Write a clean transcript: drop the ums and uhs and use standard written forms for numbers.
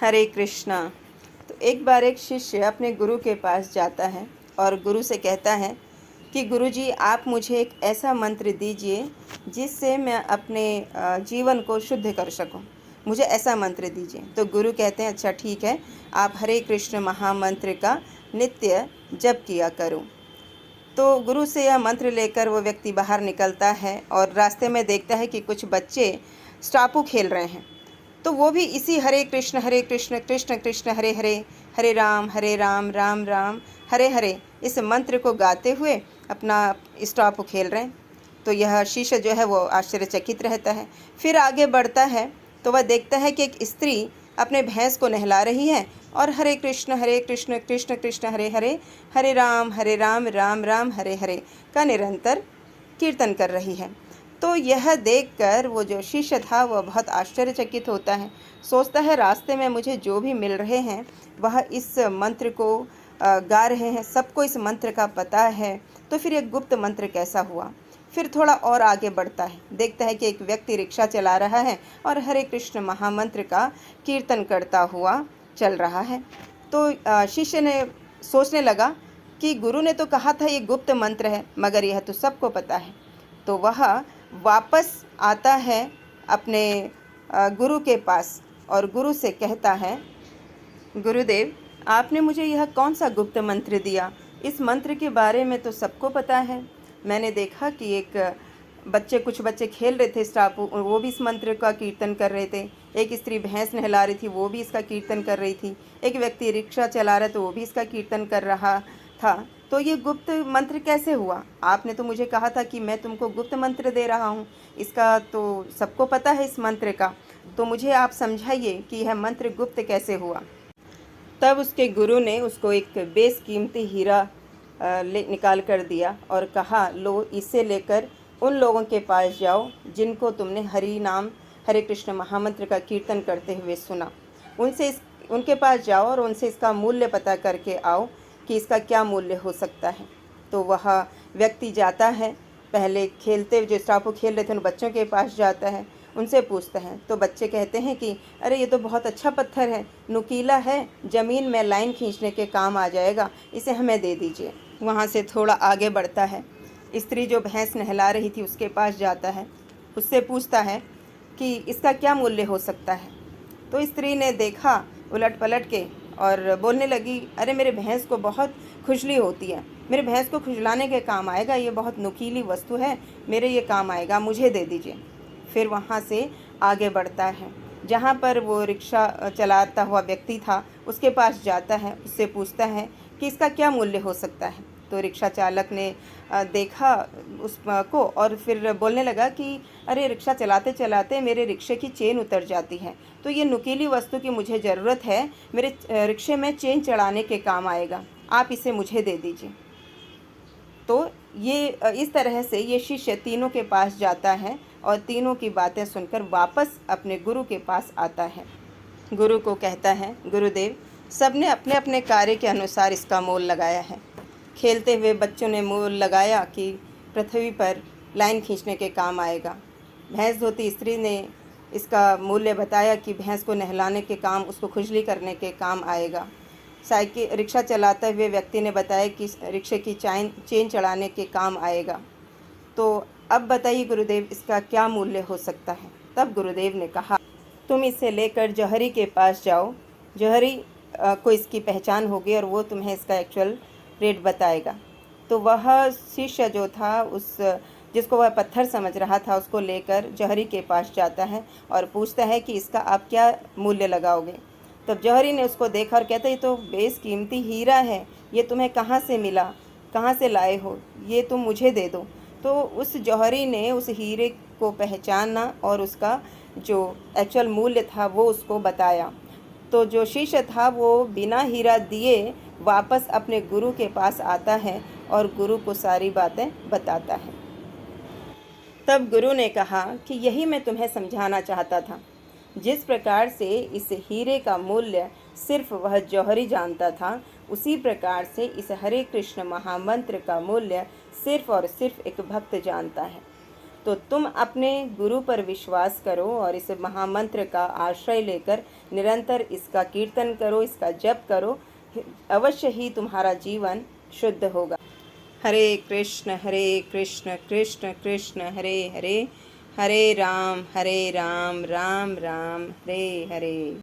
हरे कृष्णा। तो एक बार एक शिष्य अपने गुरु के पास जाता है और गुरु से कहता है कि गुरुजी आप मुझे एक ऐसा मंत्र दीजिए जिससे मैं अपने जीवन को शुद्ध कर सकूं। मुझे ऐसा मंत्र दीजिए। तो गुरु कहते हैं अच्छा ठीक है, आप हरे कृष्ण महामंत्र का नित्य जप किया करो। तो गुरु से यह मंत्र लेकर वो व्यक्ति बाहर निकलता है और रास्ते में देखता है कि कुछ बच्चे स्टापू खेल रहे हैं। तो वो भी इसी हरे कृष्ण कृष्ण कृष्ण हरे हरे, हरे राम राम राम हरे हरे इस मंत्र को गाते हुए अपना स्टापू खेल रहे हैं। तो यह शिष्य जो है वो आश्चर्यचकित रहता है। फिर आगे बढ़ता है तो वह देखता है कि एक स्त्री अपने भैंस को नहला रही है और हरे कृष्ण कृष्ण कृष्ण हरे राम राम राम हरे हरे का निरंतर कीर्तन कर रही है। तो यह देखकर वो जो शिष्य था वह बहुत आश्चर्यचकित होता है। सोचता है रास्ते में मुझे जो भी मिल रहे हैं वह इस मंत्र को गा रहे हैं, सबको इस मंत्र का पता है, तो फिर एक गुप्त मंत्र कैसा हुआ। फिर थोड़ा और आगे बढ़ता है, देखता है कि एक व्यक्ति रिक्शा चला रहा है और हरे कृष्ण महामंत्र का कीर्तन करता हुआ चल रहा है। तो शिष्य ने सोचने लगा कि गुरु ने तो कहा था ये गुप्त मंत्र है, मगर यह तो सबको पता है। तो वह वापस आता है अपने गुरु के पास और गुरु से कहता है, गुरुदेव आपने मुझे यह कौन सा गुप्त मंत्र दिया? इस मंत्र के बारे में तो सबको पता है। मैंने देखा कि कुछ बच्चे खेल रहे थे स्टापू, वो भी इस मंत्र का कीर्तन कर रहे थे। एक स्त्री भैंस नहला रही थी, वो भी इसका कीर्तन कर रही थी। एक व्यक्ति रिक्शा चला रहा तो वो भी इसका कीर्तन कर रहा था। तो ये गुप्त मंत्र कैसे हुआ? आपने तो मुझे कहा था कि मैं तुमको गुप्त मंत्र दे रहा हूँ, इसका तो सबको पता है इस मंत्र का, तो मुझे आप समझाइए कि यह मंत्र गुप्त कैसे हुआ। तब उसके गुरु ने उसको एक बेशकीमती हीरा निकाल कर दिया और कहा, लो इसे लेकर उन लोगों के पास जाओ जिनको तुमने हरि नाम हरे कृष्ण महामंत्र का कीर्तन करते हुए सुना। उनके पास जाओ और उनसे इसका मूल्य पता करके आओ कि इसका क्या मूल्य हो सकता है। तो वह व्यक्ति जाता है, पहले खेलते जो स्टापू खेल रहे थे उन बच्चों के पास जाता है, उनसे पूछते हैं। तो बच्चे कहते हैं कि अरे ये तो बहुत अच्छा पत्थर है, नुकीला है, ज़मीन में लाइन खींचने के काम आ जाएगा, इसे हमें दे दीजिए। वहाँ से थोड़ा आगे बढ़ता है, स्त्री जो भैंस नहला रही थी उसके पास जाता है, उससे पूछता है कि इसका क्या मूल्य हो सकता है। तो स्त्री ने देखा उलट पलट के और बोलने लगी, अरे मेरे भैंस को बहुत खुजली होती है, मेरे भैंस को खुजलाने के काम आएगा, ये बहुत नुकीली वस्तु है, मेरे ये काम आएगा, मुझे दे दीजिए। फिर वहाँ से आगे बढ़ता है, जहाँ पर वो रिक्शा चलाता हुआ व्यक्ति था उसके पास जाता है, उससे पूछता है कि इसका क्या मूल्य हो सकता है। तो रिक्शा चालक ने देखा उसको और फिर बोलने लगा कि अरे रिक्शा चलाते चलाते मेरे रिक्शे की चेन उतर जाती है, तो ये नुकीली वस्तु की मुझे ज़रूरत है, मेरे रिक्शे में चेन चढ़ाने के काम आएगा, आप इसे मुझे दे दीजिए। तो ये इस तरह से ये शिष्य तीनों के पास जाता है और तीनों की बातें सुनकर वापस अपने गुरु के पास आता है। गुरु को कहता है, गुरुदेव सबने अपने अपने कार्य के अनुसार इसका मोल लगाया है। खेलते हुए बच्चों ने मोल लगाया कि पृथ्वी पर लाइन खींचने के काम आएगा। भैंस धोती स्त्री ने इसका मूल्य बताया कि भैंस को नहलाने के काम, उसको खुजली करने के काम आएगा। रिक्शा चलाते हुए व्यक्ति ने बताया कि रिक्शे की चेन चढ़ाने के काम आएगा। तो अब बताइए गुरुदेव इसका क्या मूल्य हो सकता है। तब गुरुदेव ने कहा, तुम इसे लेकर जौहरी के पास जाओ, जौहरी को इसकी पहचान होगी और वो तुम्हें इसका एक्चुअल रेट बताएगा। तो वह शिष्य जो था जिसको वह पत्थर समझ रहा था उसको लेकर जौहरी के पास जाता है और पूछता है कि इसका आप क्या मूल्य लगाओगे। तब जौहरी ने उसको देखा और कहता, ये तो बेशकीमती हीरा है, ये तुम्हें कहाँ से मिला, कहाँ से लाए हो, ये तुम मुझे दे दो। तो उस जौहरी ने उस हीरे को पहचाना और उसका जो एक्चुअल मूल्य था वो उसको बताया। तो जो शिष्य था वो बिना हीरा दिए वापस अपने गुरु के पास आता है और गुरु को सारी बातें बताता है। तब गुरु ने कहा कि यही मैं तुम्हें समझाना चाहता था। जिस प्रकार से इस हीरे का मूल्य सिर्फ वह जौहरी जानता था, उसी प्रकार से इस हरे कृष्ण महामंत्र का मूल्य सिर्फ और सिर्फ एक भक्त जानता है। तो तुम अपने गुरु पर विश्वास करो और इस महामंत्र का आश्रय लेकर निरंतर इसका कीर्तन करो, इसका जप करो। अवश्य ही तुम्हारा जीवन शुद्ध होगा। हरे कृष्ण कृष्ण कृष्ण हरे हरे, हरे राम राम राम हरे हरे।